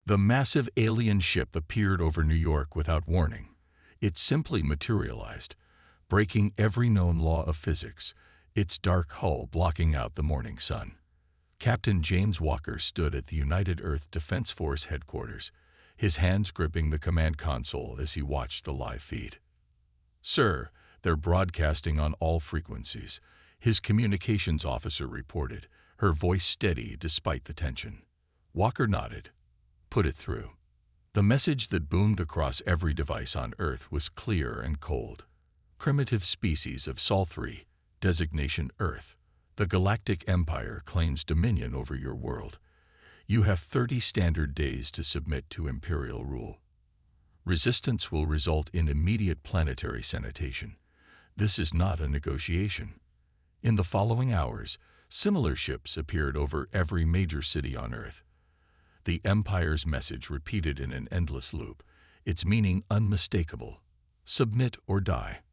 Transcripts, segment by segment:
The massive alien ship appeared over New York without warning. It simply materialized, breaking every known law of physics, its dark hull blocking out the morning sun. Captain James Walker stood at the United Earth Defense Force headquarters, his hands gripping the command console as he watched the live feed. "Sir, they're broadcasting on all frequencies," his communications officer reported, her voice steady despite the tension. Walker nodded. "Put it through." The message that boomed across every device on Earth was clear and cold. "Primitive species of Sol 3, designation Earth. The Galactic Empire claims dominion over your world. You have 30 standard days to submit to Imperial rule. Resistance will result in immediate planetary sanitation. This is not a negotiation." In the following hours, similar ships appeared over every major city on Earth. The Empire's message repeated in an endless loop, its meaning unmistakable: submit or die.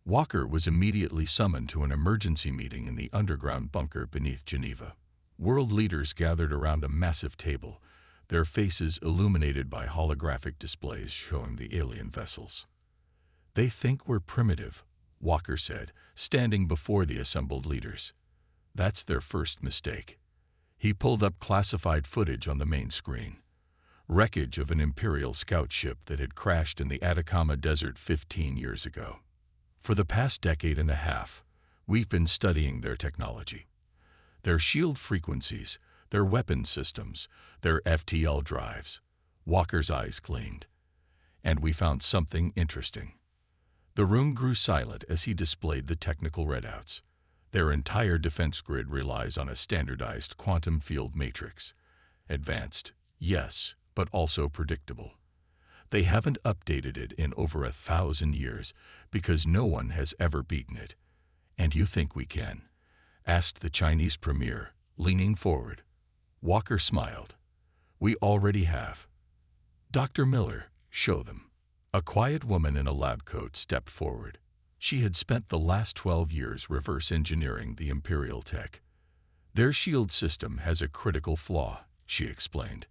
Walker was immediately summoned to an emergency meeting in the underground bunker beneath Geneva. World leaders gathered around a massive table, their faces illuminated by holographic displays showing the alien vessels. "They think we're primitive," Walker said, standing before the assembled leaders. "That's their first mistake." He pulled up classified footage on the main screen. Wreckage of an Imperial scout ship that had crashed in the Atacama Desert 15 years ago. "For the past decade and a half, we've been studying their technology. Their shield frequencies, their weapon systems, their FTL drives." Walker's eyes gleamed. "And we found something interesting." The room grew silent as he displayed the technical readouts. Their entire defense grid relies on a standardized quantum field matrix. Advanced, yes, but also predictable. They haven't updated it in over 1,000 years because no one has ever beaten it. "And you think we can?" asked the Chinese premier, leaning forward. Walker smiled. "We already have." "Dr. Miller, show them." A quiet woman in a lab coat stepped forward. She had spent the last 12 years reverse engineering the Imperial tech. "Their shield system has a critical flaw," she explained.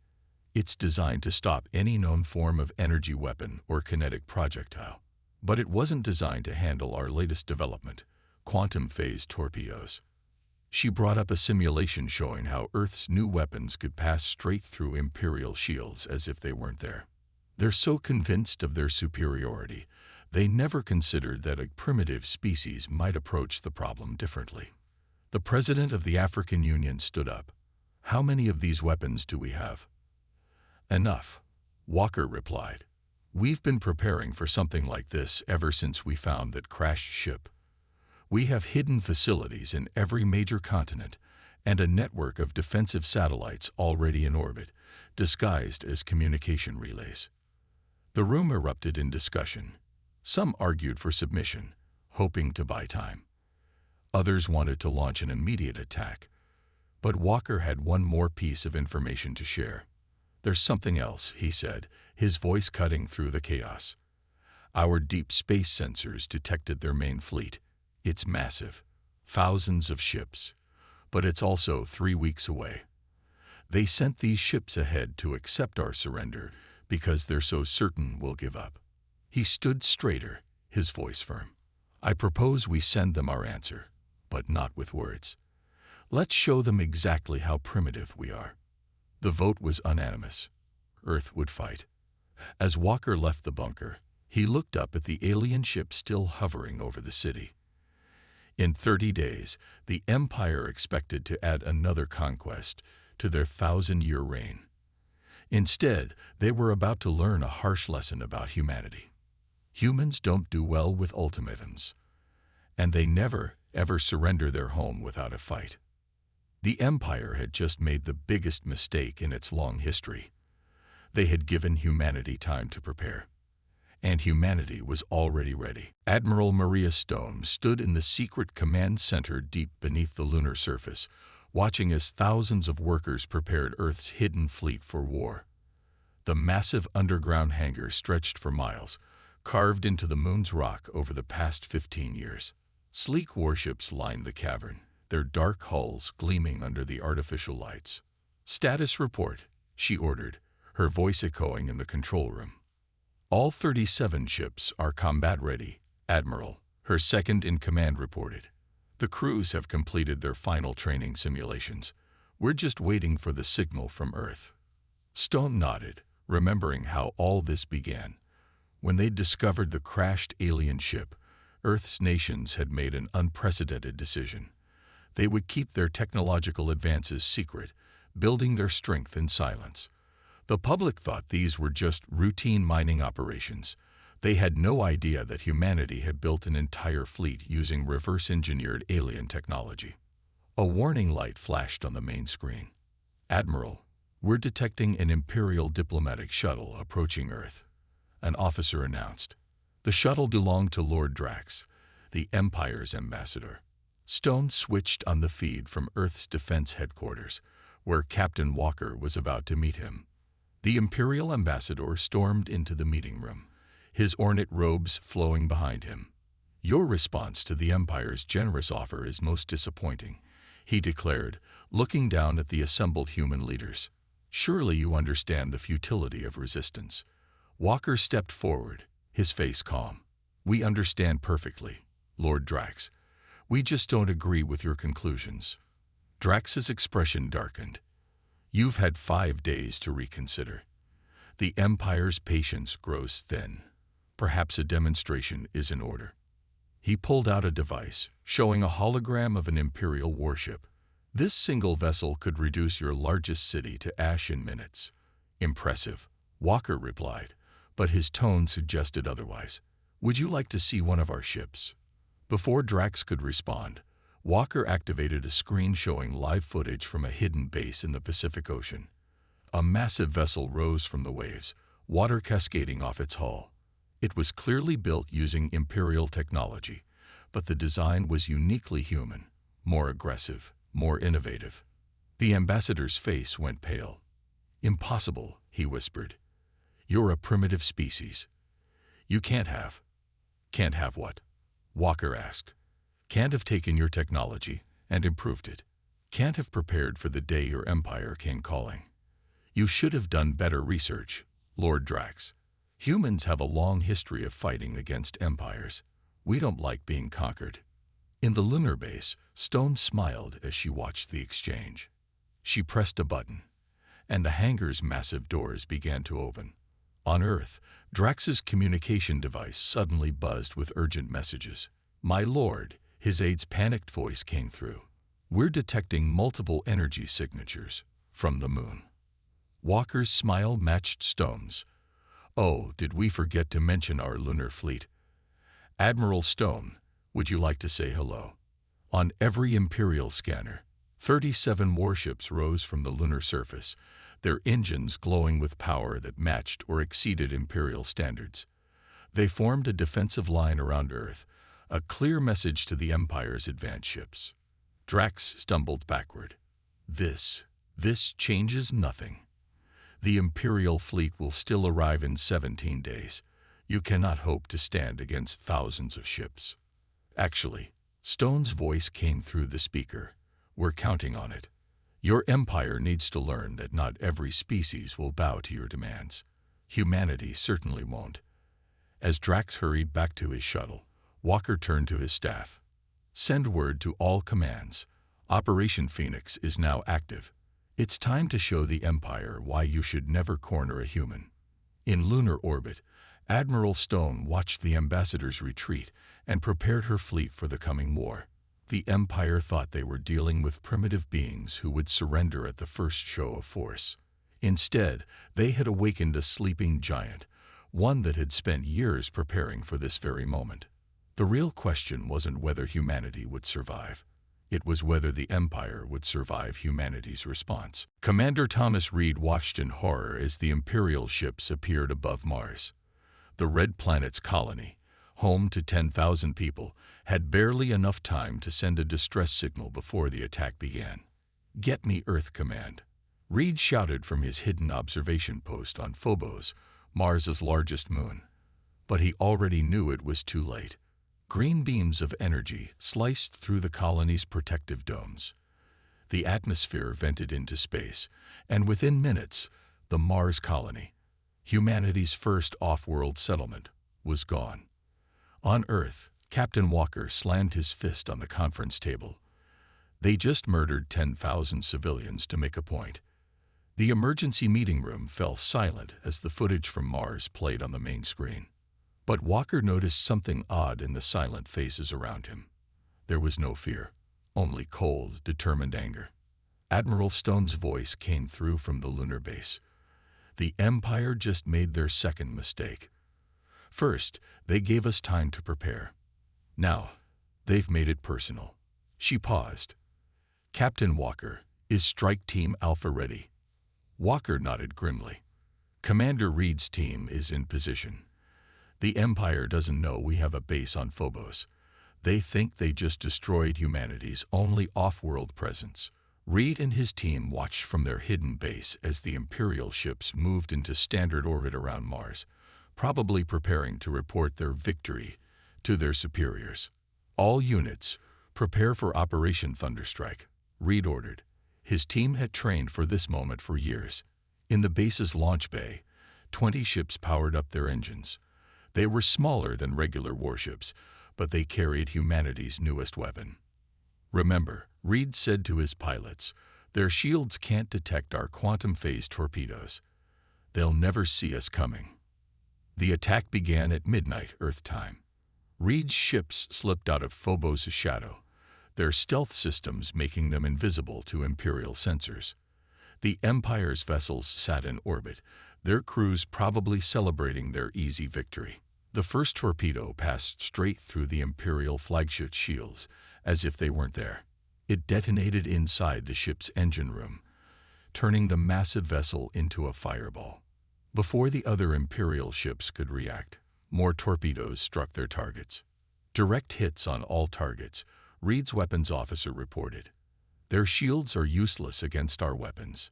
"It's designed to stop any known form of energy weapon or kinetic projectile. But it wasn't designed to handle our latest development, quantum phase torpedoes." She brought up a simulation showing how Earth's new weapons could pass straight through Imperial shields as if they weren't there. "They're so convinced of their superiority, they never considered that a primitive species might approach the problem differently." The president of the African Union stood up. "How many of these weapons do we have?" "Enough," Walker replied. "We've been preparing for something like this ever since we found that crashed ship. We have hidden facilities in every major continent and a network of defensive satellites already in orbit, disguised as communication relays." The room erupted in discussion. Some argued for submission, hoping to buy time. Others wanted to launch an immediate attack. But Walker had one more piece of information to share. "There's something else," he said, his voice cutting through the chaos. "Our deep space sensors detected their main fleet. It's massive, thousands of ships, but it's also 3 weeks away. They sent these ships ahead to accept our surrender because they're so certain we'll give up." He stood straighter, his voice firm. "I propose we send them our answer, but not with words. Let's show them exactly how primitive we are." The vote was unanimous. Earth would fight. As Walker left the bunker, he looked up at the alien ship still hovering over the city. In 30 days, the Empire expected to add another conquest to their 1,000-year reign. Instead, they were about to learn a harsh lesson about humanity. Humans don't do well with ultimatums, and they never, ever surrender their home without a fight. The Empire had just made the biggest mistake in its long history. They had given humanity time to prepare, and humanity was already ready. Admiral Maria Stone stood in the secret command center deep beneath the lunar surface, watching as thousands of workers prepared Earth's hidden fleet for war. The massive underground hangar stretched for miles, carved into the moon's rock over the past 15 years. Sleek warships lined the cavern, their dark hulls gleaming under the artificial lights. "Status report," she ordered, her voice echoing in the control room. "All 37 ships are combat-ready, Admiral," her second-in-command reported. "The crews have completed their final training simulations. We're just waiting for the signal from Earth." Stone nodded, remembering how all this began. When they discovered the crashed alien ship, Earth's nations had made an unprecedented decision. They would keep their technological advances secret, building their strength in silence. The public thought these were just routine mining operations. They had no idea that humanity had built an entire fleet using reverse-engineered alien technology. A warning light flashed on the main screen. "Admiral, we're detecting an Imperial diplomatic shuttle approaching Earth," an officer announced. The shuttle belonged to Lord Drax, the Empire's ambassador. Stone switched on the feed from Earth's defense headquarters, where Captain Walker was about to meet him. The Imperial ambassador stormed into the meeting room, his ornate robes flowing behind him. "Your response to the Empire's generous offer is most disappointing," he declared, looking down at the assembled human leaders. "Surely you understand the futility of resistance." Walker stepped forward, his face calm. "We understand perfectly, Lord Drax. We just don't agree with your conclusions." Drax's expression darkened. "You've had 5 days to reconsider. The Empire's patience grows thin. Perhaps a demonstration is in order." He pulled out a device, showing a hologram of an Imperial warship. "This single vessel could reduce your largest city to ash in minutes." "Impressive," Walker replied, but his tone suggested otherwise. "Would you like to see one of our ships?" Before Drax could respond, Walker activated a screen showing live footage from a hidden base in the Pacific Ocean. A massive vessel rose from the waves, water cascading off its hull. It was clearly built using Imperial technology, but the design was uniquely human, more aggressive, more innovative. The ambassador's face went pale. "Impossible," he whispered. "You're a primitive species. You can't have." "Can't have what?" Walker asked. "Can't have taken your technology and improved it. Can't have prepared for the day your empire came calling. You should have done better research, Lord Drax. Humans have a long history of fighting against empires. We don't like being conquered." In the lunar base, Stone smiled as she watched the exchange. She pressed a button, and the hangar's massive doors began to open. On Earth, Drax's communication device suddenly buzzed with urgent messages. "My lord," his aide's panicked voice came through. "We're detecting multiple energy signatures from the moon." Walker's smile matched Stone's. "Oh, did we forget to mention our lunar fleet? Admiral Stone, would you like to say hello?" On every Imperial scanner, 37 warships rose from the lunar surface, their engines glowing with power that matched or exceeded Imperial standards. They formed a defensive line around Earth, a clear message to the Empire's advanced ships. Drax stumbled backward. This changes nothing. The Imperial fleet will still arrive in 17 days. You cannot hope to stand against thousands of ships." "Actually," Stone's voice came through the speaker, "we're counting on it. Your empire needs to learn that not every species will bow to your demands. Humanity certainly won't." As Drax hurried back to his shuttle, Walker turned to his staff. "Send word to all commands. Operation Phoenix is now active. It's time to show the Empire why you should never corner a human." In lunar orbit, Admiral Stone watched the ambassadors retreat and prepared her fleet for the coming war. The Empire thought they were dealing with primitive beings who would surrender at the first show of force. Instead, they had awakened a sleeping giant, one that had spent years preparing for this very moment. The real question wasn't whether humanity would survive. It was whether the Empire would survive humanity's response. Commander Thomas Reed watched in horror as the Imperial ships appeared above Mars. The Red Planet's colony, home to 10,000 people, had barely enough time to send a distress signal before the attack began. "Get me Earth Command," Reed shouted from his hidden observation post on Phobos, Mars's largest moon. But he already knew it was too late. Green beams of energy sliced through the colony's protective domes. The atmosphere vented into space, and within minutes, the Mars colony, humanity's first off-world settlement, was gone. On Earth, Captain Walker slammed his fist on the conference table. They just murdered 10,000 civilians to make a point. The emergency meeting room fell silent as the footage from Mars played on the main screen. But Walker noticed something odd in the silent faces around him. There was no fear, only cold, determined anger. Admiral Stone's voice came through from the lunar base. The Empire just made their second mistake. First, they gave us time to prepare. Now, they've made it personal. She paused. Captain Walker, is Strike Team Alpha ready? Walker nodded grimly. Commander Reed's team is in position. The Empire doesn't know we have a base on Phobos. They think they just destroyed humanity's only off-world presence. Reed and his team watched from their hidden base as the Imperial ships moved into standard orbit around Mars, probably preparing to report their victory to their superiors. All units, prepare for Operation Thunderstrike, Reed ordered. His team had trained for this moment for years. In the base's launch bay, 20 ships powered up their engines. They were smaller than regular warships, but they carried humanity's newest weapon. Remember, Reed said to his pilots, their shields can't detect our quantum phase torpedoes. They'll never see us coming. The attack began at midnight Earth time. Reed's ships slipped out of Phobos' shadow, their stealth systems making them invisible to Imperial sensors. The Empire's vessels sat in orbit, their crews probably celebrating their easy victory. The first torpedo passed straight through the Imperial flagship shields, as if they weren't there. It detonated inside the ship's engine room, turning the massive vessel into a fireball. Before the other Imperial ships could react, more torpedoes struck their targets. Direct hits on all targets, Reed's weapons officer reported. Their shields are useless against our weapons.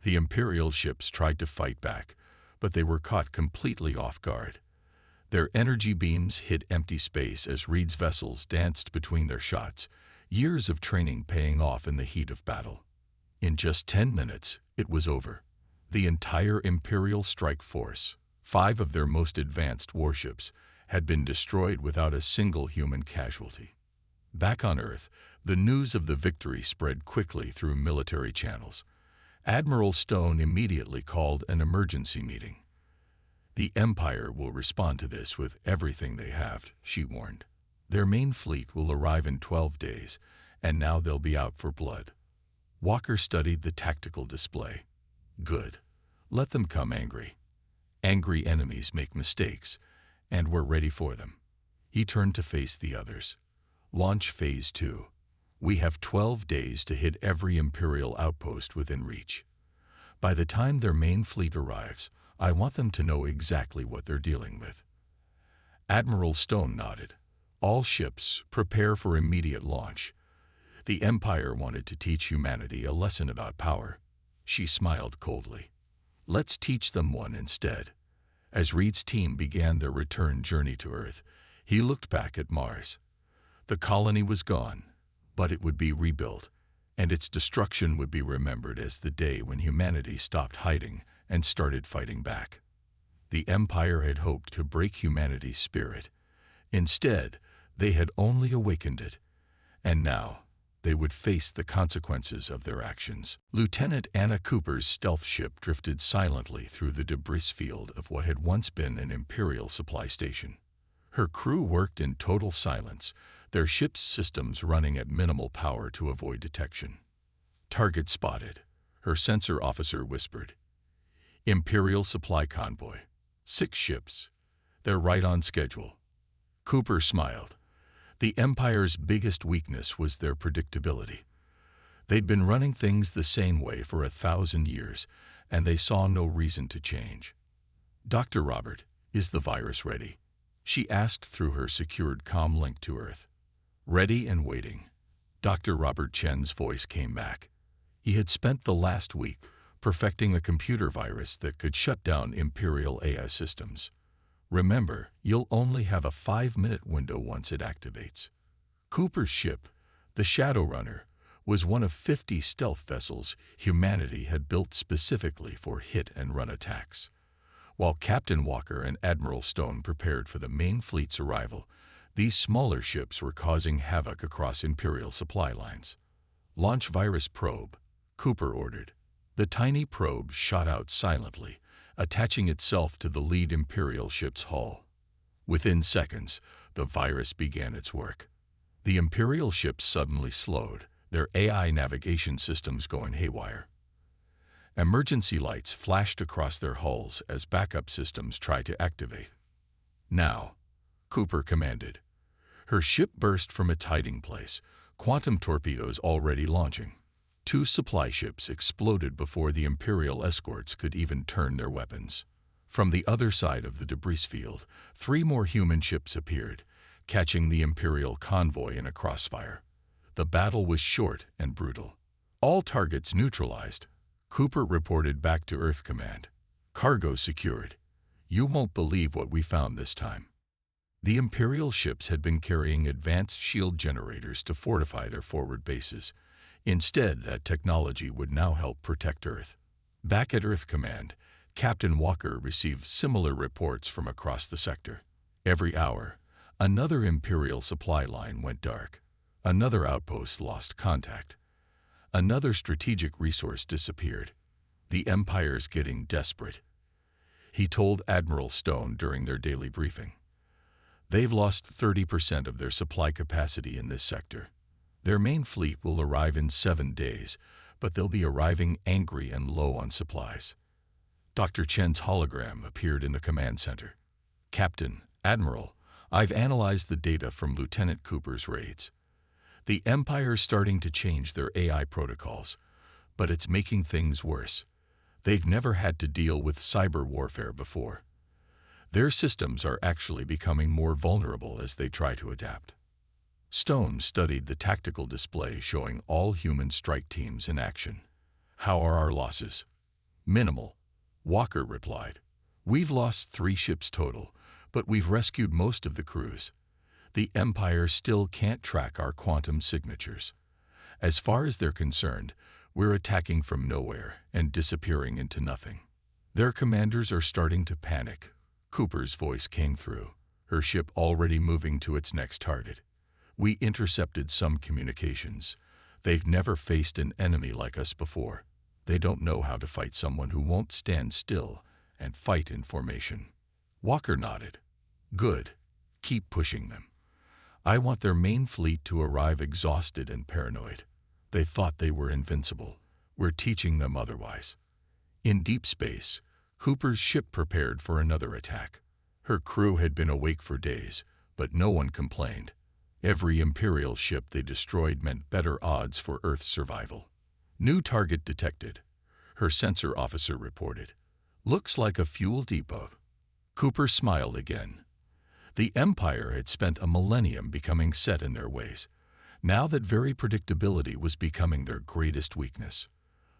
The Imperial ships tried to fight back, but they were caught completely off guard. Their energy beams hit empty space as Reed's vessels danced between their shots, years of training paying off in the heat of battle. In just 10 minutes, it was over. The entire Imperial strike force, 5 of their most advanced warships, had been destroyed without a single human casualty. Back on Earth, the news of the victory spread quickly through military channels. Admiral Stone immediately called an emergency meeting. The Empire will respond to this with everything they have, she warned. Their main fleet will arrive in 12 days, and now they'll be out for blood. Walker studied the tactical display. Good. Let them come angry. Angry enemies make mistakes, and we're ready for them. He turned to face the others. Launch Phase 2. We have 12 days to hit every Imperial outpost within reach. By the time their main fleet arrives, I want them to know exactly what they're dealing with. Admiral Stone nodded. All ships, prepare for immediate launch. The Empire wanted to teach humanity a lesson about power. She smiled coldly. Let's teach them one instead. As Reed's team began their return journey to Earth, he looked back at Mars. The colony was gone, but it would be rebuilt, and its destruction would be remembered as the day when humanity stopped hiding and started fighting back. The Empire had hoped to break humanity's spirit. Instead, they had only awakened it, and now they would face the consequences of their actions. Lieutenant Anna Cooper's stealth ship drifted silently through the debris field of what had once been an Imperial supply station. Her crew worked in total silence, their ship's systems running at minimal power to avoid detection. Target spotted, her sensor officer whispered. Imperial supply convoy. 6 ships. They're right on schedule. Cooper smiled. The Empire's biggest weakness was their predictability. They'd been running things the same way for 1,000 years, and they saw no reason to change. Dr. Robert, is the virus ready? She asked through her secured comm link to Earth. Ready and waiting. Dr. Robert Chen's voice came back. He had spent the last week perfecting a computer virus that could shut down Imperial AI systems. Remember, you'll only have a 5-minute window once it activates. Cooper's ship, the Shadowrunner, was one of 50 stealth vessels humanity had built specifically for hit-and-run attacks. While Captain Walker and Admiral Stone prepared for the main fleet's arrival, these smaller ships were causing havoc across Imperial supply lines. "Launch virus probe," Cooper ordered. The tiny probe shot out silently, attaching itself to the lead Imperial ship's hull. Within seconds, the virus began its work. The Imperial ships suddenly slowed, their AI navigation systems going haywire. Emergency lights flashed across their hulls as backup systems tried to activate. "Now," Cooper commanded. Her ship burst from its hiding place, quantum torpedoes already launching. 2 supply ships exploded before the Imperial escorts could even turn their weapons. From the other side of the debris field, 3 more human ships appeared, catching the Imperial convoy in a crossfire. The battle was short and brutal. "All targets neutralized," Cooper reported back to Earth Command. "Cargo secured. You won't believe what we found this time." The Imperial ships had been carrying advanced shield generators to fortify their forward bases. Instead, that technology would now help protect Earth. Back at Earth Command, Captain Walker received similar reports from across the sector. Every hour, another Imperial supply line went dark. Another outpost lost contact. Another strategic resource disappeared. "The Empire's getting desperate," he told Admiral Stone during their daily briefing. "They've lost 30% of their supply capacity in this sector. Their main fleet will arrive in 7 days, but they'll be arriving angry and low on supplies." Dr. Chen's hologram appeared in the command center. "Captain, Admiral, I've analyzed the data from Lieutenant Cooper's raids. The Empire's starting to change their AI protocols, but it's making things worse. They've never had to deal with cyber warfare before. Their systems are actually becoming more vulnerable as they try to adapt." Stone studied the tactical display showing all human strike teams in action. "How are our losses?" "Minimal," Walker replied. "We've lost 3 ships total, but we've rescued most of the crews. The Empire still can't track our quantum signatures. As far as they're concerned, we're attacking from nowhere and disappearing into nothing." "Their commanders are starting to panic," Cooper's voice came through, her ship already moving to its next target. "We intercepted some communications. They've never faced an enemy like us before. They don't know how to fight someone who won't stand still and fight in formation." Walker nodded. "Good. Keep pushing them. I want their main fleet to arrive exhausted and paranoid. They thought they were invincible. We're teaching them otherwise." In deep space, Cooper's ship prepared for another attack. Her crew had been awake for days, but no one complained. Every Imperial ship they destroyed meant better odds for Earth's survival. "New target detected," her sensor officer reported. "Looks like a fuel depot." Cooper smiled again. The Empire had spent a millennium becoming set in their ways. Now that very predictability was becoming their greatest weakness.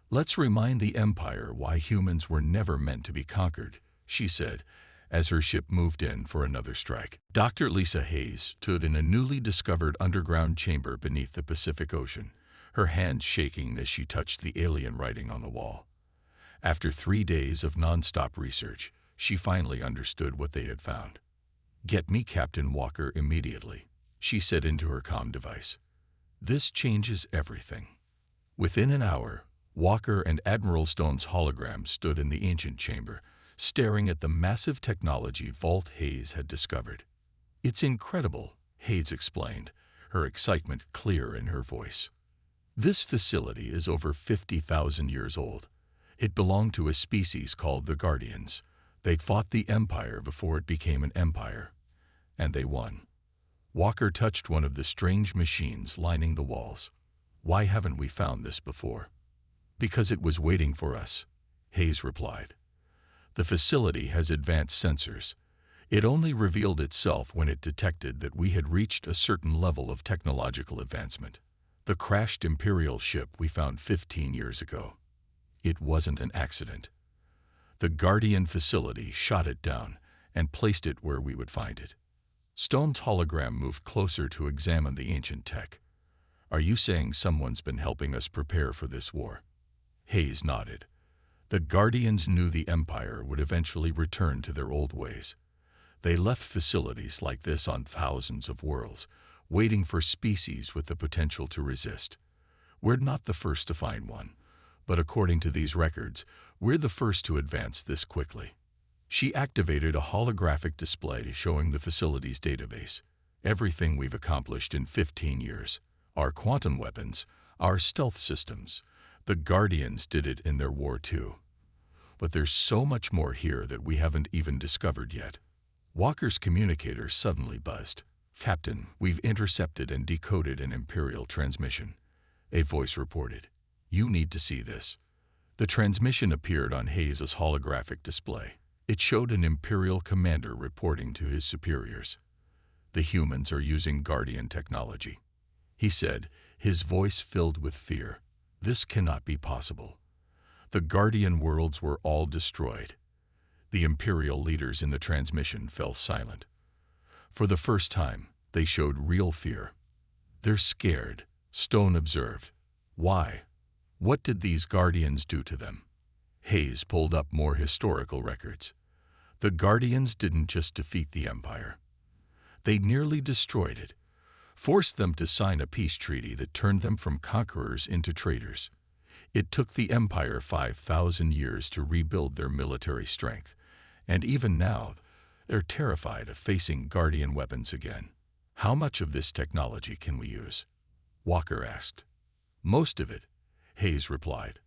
"Let's remind the Empire why humans were never meant to be conquered," she said, as her ship moved in for another strike. Dr. Lisa Hayes stood in a newly discovered underground chamber beneath the Pacific Ocean, her hands shaking as she touched the alien writing on the wall. After 3 days of non-stop research, she finally understood what they had found. "Get me Captain Walker immediately," she said into her comm device. "This changes everything." Within an hour, Walker and Admiral Stone's holograms stood in the ancient chamber, staring at the massive technology vault Hayes had discovered. "It's incredible," Hayes explained, her excitement clear in her voice. "This facility is over 50,000 years old. It belonged to a species called the Guardians. They'd fought the Empire before it became an empire. And they won." Walker touched one of the strange machines lining the walls. "Why haven't we found this before?" "Because it was waiting for us," Hayes replied. "The facility has advanced sensors. It only revealed itself when it detected that we had reached a certain level of technological advancement. The crashed Imperial ship we found 15 years ago. It wasn't an accident. The Guardian facility shot it down and placed it where we would find it." Stone's hologram moved closer to examine the ancient tech. Are you saying someone's been helping us prepare for this war? Hayes nodded. The Guardians knew the Empire would eventually return to their old ways. They left facilities like this on thousands of worlds, waiting for species with the potential to resist. We're not the first to find one, but according to these records, we're the first to advance this quickly. She activated a holographic display showing the facility's database, everything we've accomplished in 15 years. Our quantum weapons, our stealth systems. The Guardians did it in their war too. But there's so much more here that we haven't even discovered yet. Walker's communicator suddenly buzzed. Captain, we've intercepted and decoded an Imperial transmission. A voice reported. You need to see this. The transmission appeared on Hayes' holographic display. It showed an Imperial commander reporting to his superiors. The humans are using Guardian technology, he said, his voice filled with fear. This cannot be possible. The Guardian worlds were all destroyed. The Imperial leaders in the transmission fell silent. For the first time, they showed real fear. They're scared, Stone observed. Why? What did these Guardians do to them? Hayes pulled up more historical records. The Guardians didn't just defeat the Empire. They nearly destroyed it, forced them to sign a peace treaty that turned them from conquerors into traitors. It took the Empire 5,000 years to rebuild their military strength, and even now, they're terrified of facing Guardian weapons again. How much of this technology can we use? Walker asked. Most of it, Hayes replied.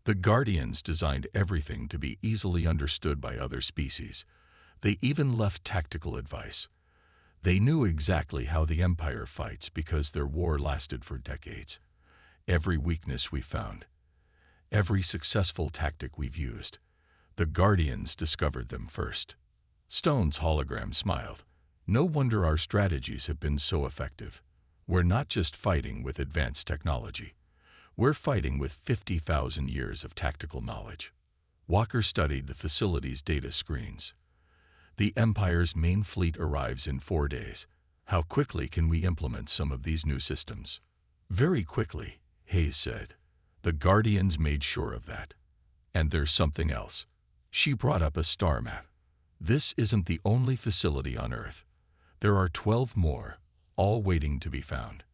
The Guardians designed everything to be easily understood by other species. They even left tactical advice. They knew exactly how the Empire fights because their war lasted for decades. Every weakness we found, every successful tactic we've used, the Guardians discovered them first. Stone's hologram smiled. No wonder our strategies have been so effective. We're not just fighting with advanced technology. We're fighting with 50,000 years of tactical knowledge. Walker studied the facility's data screens. The Empire's main fleet arrives in 4 days. How quickly can we implement some of these new systems? Very quickly, Hayes said. The Guardians made sure of that. And there's something else. She brought up a star map. This isn't the only facility on Earth. There are 12 more, all waiting to be found.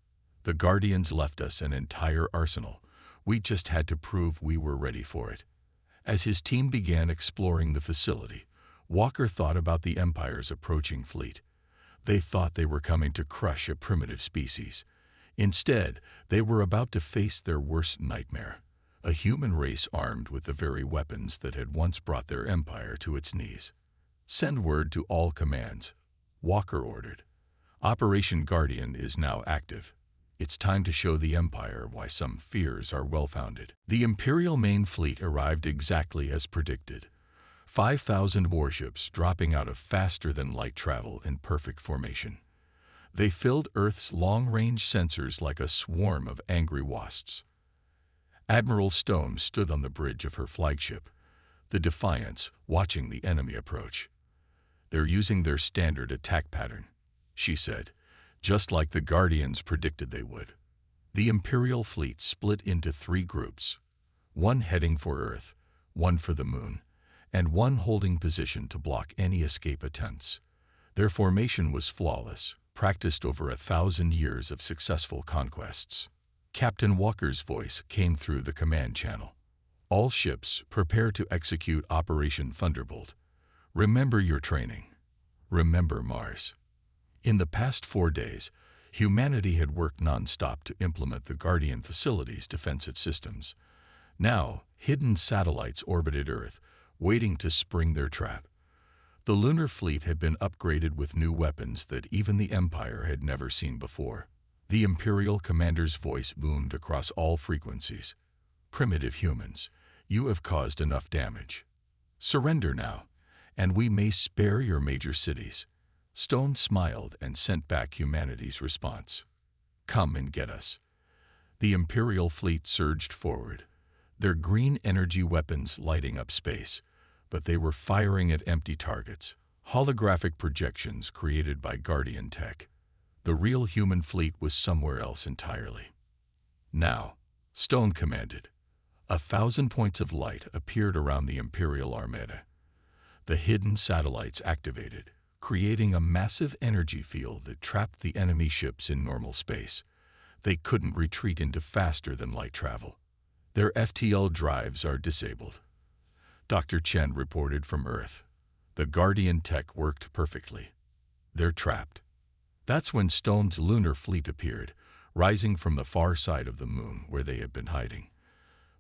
The Guardians left us an entire arsenal. We just had to prove we were ready for it. As his team began exploring the facility, Walker thought about the Empire's approaching fleet. They thought they were coming to crush a primitive species. Instead, they were about to face their worst nightmare, a human race armed with the very weapons that had once brought their empire to its knees. Send word to all commands, Walker ordered. Operation Guardian is now active. It's time to show the Empire why some fears are well-founded. The Imperial main fleet arrived exactly as predicted. 5,000 warships dropping out of faster-than-light travel in perfect formation. They filled Earth's long-range sensors like a swarm of angry wasps. Admiral Stone stood on the bridge of her flagship, the Defiance, watching the enemy approach. They're using their standard attack pattern, she said, just like the Guardians predicted they would. The Imperial fleet split into 3 groups, one heading for Earth, one for the Moon, and one holding position to block any escape attempts. Their formation was flawless, practiced over 1,000 years of successful conquests. Captain Walker's voice came through the command channel. All ships, prepare to execute Operation Thunderbolt. Remember your training. Remember Mars. In the past 4 days, humanity had worked non-stop to implement the Guardian facility's defensive systems. Now, hidden satellites orbited Earth, waiting to spring their trap. The lunar fleet had been upgraded with new weapons that even the Empire had never seen before. The Imperial commander's voice boomed across all frequencies. Primitive humans, you have caused enough damage. Surrender now, and we may spare your major cities. Stone smiled and sent back humanity's response. Come and get us. The Imperial fleet surged forward, their green energy weapons lighting up space, but they were firing at empty targets, holographic projections created by Guardian tech. The real human fleet was somewhere else entirely. Now, Stone commanded. 1,000 points of light appeared around the Imperial Armada. The hidden satellites activated, creating a massive energy field that trapped the enemy ships in normal space. They couldn't retreat into faster-than-light travel. Their FTL drives are disabled. Dr. Chen reported from Earth. The Guardian tech worked perfectly. They're trapped. That's when Stone's lunar fleet appeared, rising from the far side of the moon where they had been hiding.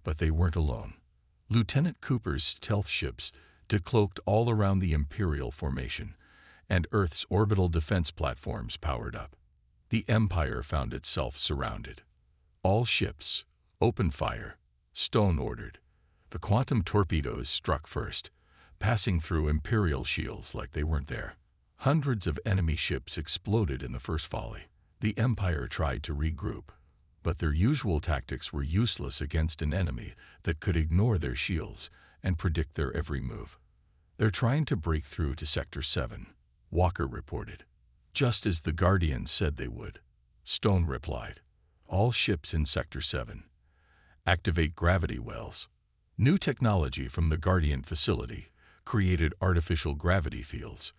But they weren't alone. Lieutenant Cooper's stealth ships decloaked all around the Imperial formation, and Earth's orbital defense platforms powered up. The Empire found itself surrounded. All ships, open fire, Stone ordered. The quantum torpedoes struck first, passing through Imperial shields like they weren't there. Hundreds of enemy ships exploded in the first volley. The Empire tried to regroup, but their usual tactics were useless against an enemy that could ignore their shields and predict their every move. They're trying to break through to Sector 7, Walker reported. Just as the Guardians said they would, Stone replied. All ships in Sector 7. Activate gravity wells. New technology from the Guardian facility created artificial gravity fields,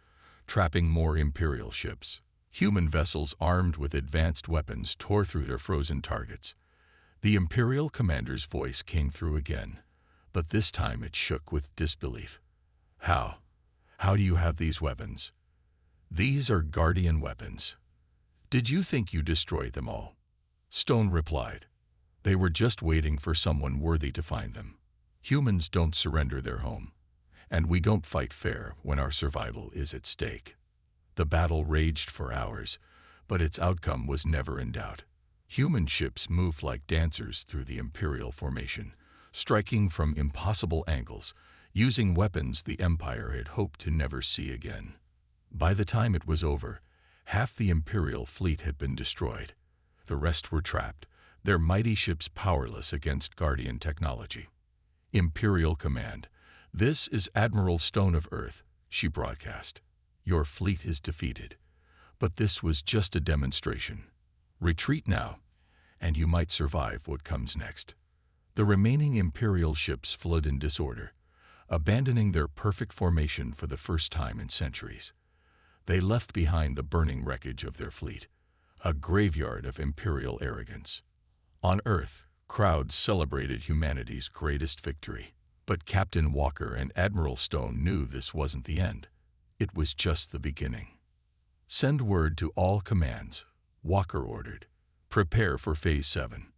trapping more Imperial ships. Human vessels armed with advanced weapons tore through their frozen targets. The Imperial commander's voice came through again, but this time it shook with disbelief. How? How do you have these weapons? These are Guardian weapons. Did you think you destroyed them all? Stone replied. They were just waiting for someone worthy to find them. Humans don't surrender their home, and we don't fight fair when our survival is at stake. The battle raged for hours, but its outcome was never in doubt. Human ships moved like dancers through the Imperial formation, striking from impossible angles, using weapons the Empire had hoped to never see again. By the time it was over, half the Imperial fleet had been destroyed. The rest were trapped, their mighty ships powerless against Guardian technology. Imperial Command, this is Admiral Stone of Earth, she broadcast. Your fleet is defeated, but this was just a demonstration. Retreat now, and you might survive what comes next. The remaining Imperial ships fled in disorder, abandoning their perfect formation for the first time in centuries. They left behind the burning wreckage of their fleet, a graveyard of Imperial arrogance. On Earth, crowds celebrated humanity's greatest victory, but Captain Walker and Admiral Stone knew this wasn't the end. It was just the beginning. Send word to all commands, Walker ordered. Prepare for Phase 7.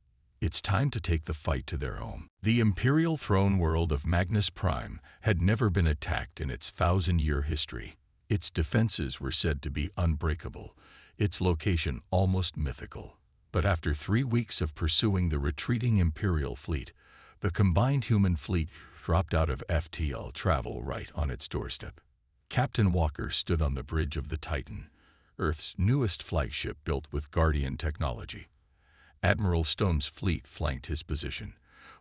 It's time to take the fight to their home. The Imperial throne world of Magnus Prime had never been attacked in its 1,000-year history. Its defenses were said to be unbreakable, its location almost mythical. But after 3 weeks of pursuing the retreating Imperial fleet, the combined human fleet dropped out of FTL travel right on its doorstep. Captain Walker stood on the bridge of the Titan, Earth's newest flagship built with Guardian technology. Admiral Stone's fleet flanked his position,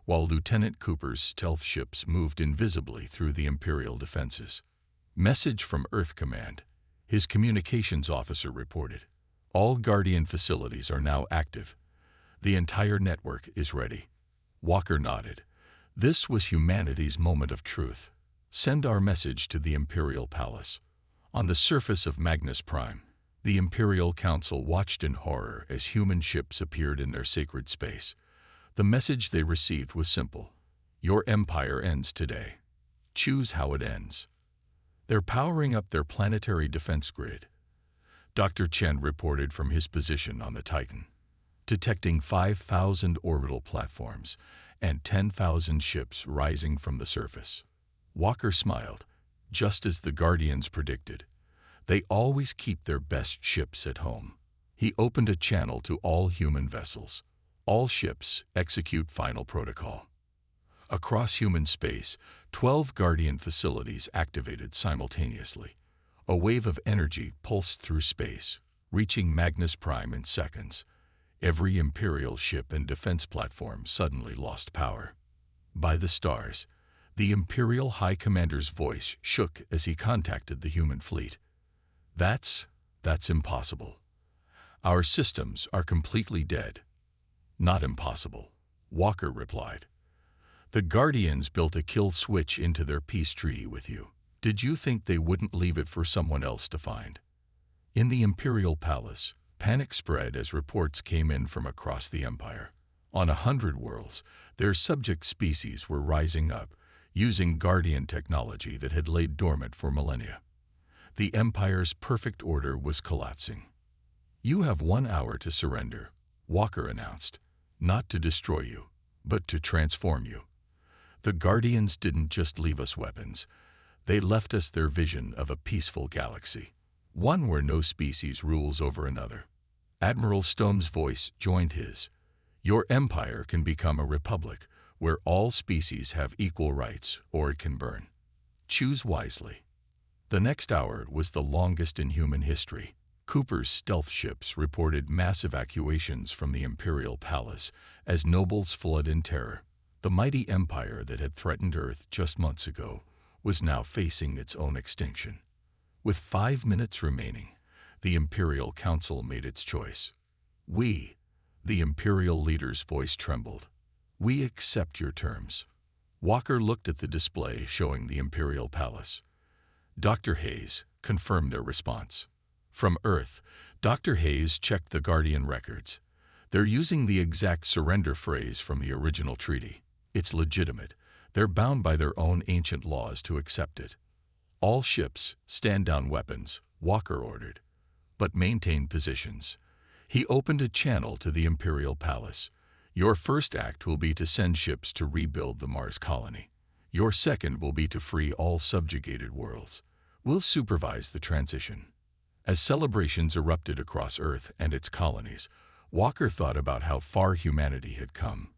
while Lieutenant Cooper's stealth ships moved invisibly through the Imperial defenses. Message from Earth Command, his communications officer reported. All Guardian facilities are now active. The entire network is ready. Walker nodded. This was humanity's moment of truth. Send our message to the Imperial Palace. On the surface of Magnus Prime, the Imperial Council watched in horror as human ships appeared in their sacred space. The message they received was simple. Your empire ends today. Choose how it ends. They're powering up their planetary defense grid. Dr. Chen reported from his position on the Titan, detecting 5,000 orbital platforms and 10,000 ships rising from the surface. Walker smiled, just as the Guardians predicted. They always keep their best ships at home. He opened a channel to all human vessels. All ships execute final protocol. Across human space, 12 Guardian facilities activated simultaneously. A wave of energy pulsed through space, reaching Magnus Prime in seconds. Every Imperial ship and defense platform suddenly lost power. By the stars, the Imperial High Commander's voice shook as he contacted the human fleet. That's impossible. Our systems are completely dead. Not impossible, Walker replied. The Guardians built a kill switch into their peace treaty with you. Did you think they wouldn't leave it for someone else to find? In the Imperial Palace, panic spread as reports came in from across the Empire. On 100 worlds, their subject species were rising up, using Guardian technology that had laid dormant for millennia. The Empire's perfect order was collapsing. You have 1 hour to surrender, Walker announced. Not to destroy you, but to transform you. The Guardians didn't just leave us weapons. They left us their vision of a peaceful galaxy, one where no species rules over another. Admiral Stone's voice joined his. Your empire can become a republic, where all species have equal rights, or it can burn. Choose wisely. The next hour was the longest in human history. Cooper's stealth ships reported mass evacuations from the Imperial Palace as nobles fled in terror. The mighty empire that had threatened Earth just months ago was now facing its own extinction. With 5 minutes remaining, the Imperial Council made its choice. We, the Imperial leader's voice trembled. We accept your terms. Walker looked at the display showing the Imperial Palace. Dr. Hayes confirmed their response. From Earth, Dr. Hayes checked the Guardian records. They're using the exact surrender phrase from the original treaty. It's legitimate. They're bound by their own ancient laws to accept it. All ships, stand down weapons, Walker ordered. But maintain positions. He opened a channel to the Imperial Palace. Your first act will be to send ships to rebuild the Mars colony. Your second will be to free all subjugated worlds. We'll supervise the transition. As celebrations erupted across Earth and its colonies, Walker thought about how far humanity had come.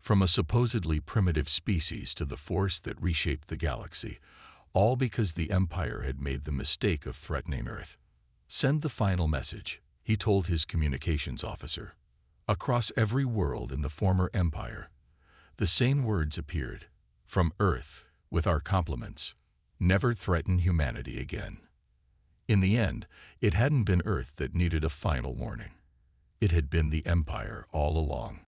From a supposedly primitive species to the force that reshaped the galaxy, all because the Empire had made the mistake of threatening Earth. Send the final message, he told his communications officer. Across every world in the former Empire, the same words appeared. From Earth, with our compliments. Never threaten humanity again. In the end, it hadn't been Earth that needed a final warning. It had been the Empire all along.